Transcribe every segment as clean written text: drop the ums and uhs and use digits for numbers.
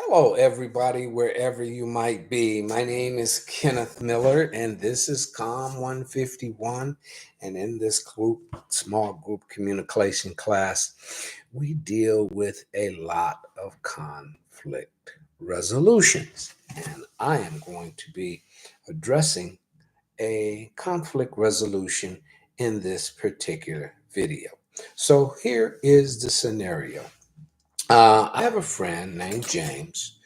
Hello, everybody, wherever you might be. My name is Kenneth Miller, and this is COM 151. And in this small group communication class, we deal with a lot of conflict resolutions. And I am going to be addressing a conflict resolution in this particular video. So here is the scenario. I have a friend named James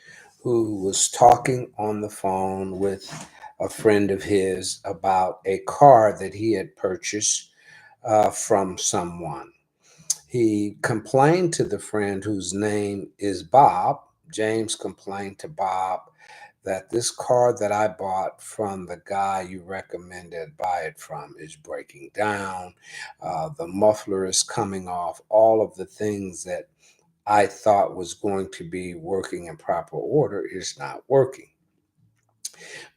who was talking on the phone with a friend of his about a car that he had purchased from someone. He complained to the friend whose name is Bob. James complained to Bob that this car that I bought from the guy you recommended buy it from is breaking down. The muffler is coming off. All of the things that I thought was going to be working in proper order is not working.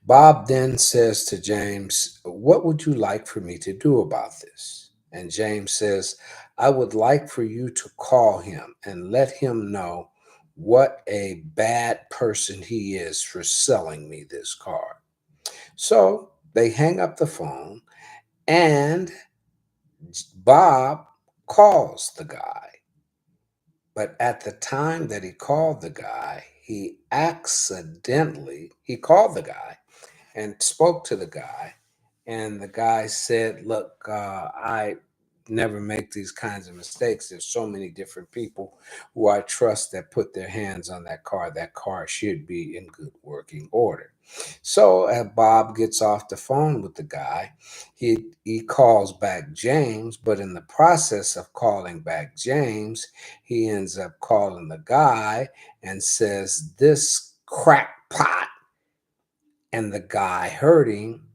Bob then says to James, "What would you like for me to do about this?" And James says, "I would like for you to call him and let him know what a bad person he is for selling me this car." So they hang up the phone, and Bob calls the guy. But at the time that he called the guy, he called the guy and spoke to the guy, and the guy said, "Look, I never make these kinds of mistakes. There's so many different people who I trust that put their hands on that car. That car should be in good working order." So Bob gets off the phone with the guy. He calls back James, but in the process of calling back James, he ends up calling the guy and says, "This crackpot," and the guy heard him,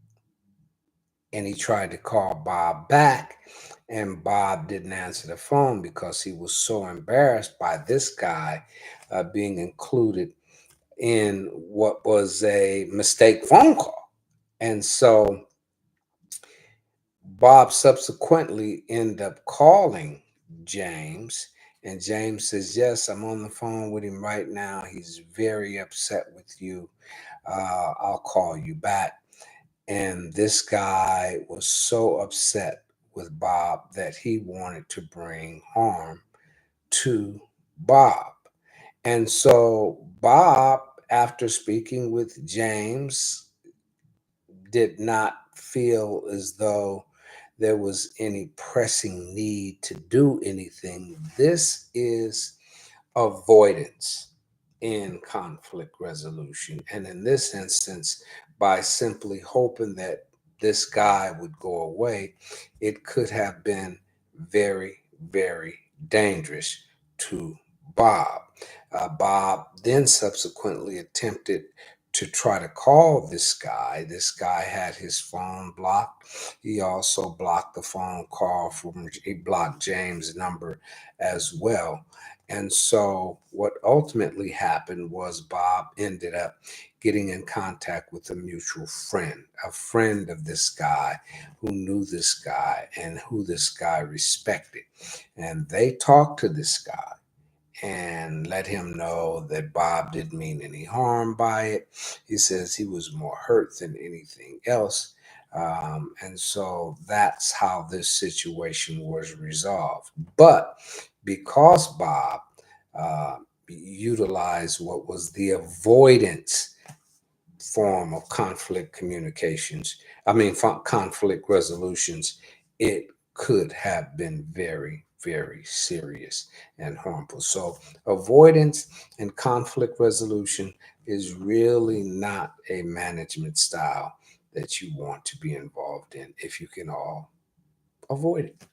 and he tried to call Bob back, and Bob didn't answer the phone because he was so embarrassed by this guy being included in what was a mistake phone call. And so Bob subsequently ended up calling James, and James says, "Yes, I'm on the phone with him right now. He's very upset with you. I'll call you back." And this guy was so upset with Bob that he wanted to bring harm to Bob. And so Bob, after speaking with James, did not feel as though there was any pressing need to do anything. This is avoidance in conflict resolution. And in this instance, by simply hoping that this guy would go away, it could have been very, very dangerous to Bob. Bob then subsequently attempted to try to call this guy. This guy had his phone blocked. He also blocked the phone call he blocked James' number as well. And so, what ultimately happened was Bob ended up getting in contact with a mutual friend, a friend of this guy who knew this guy and who this guy respected. And they talked to this guy and let him know that Bob didn't mean any harm by it. He says he was more hurt than anything else. And so that's how this situation was resolved. But because Bob utilized what was the avoidance form of conflict communications, conflict resolutions, it could have been very, very serious and harmful. So, avoidance and conflict resolution is really not a management style that you want to be involved in if you can all avoid it.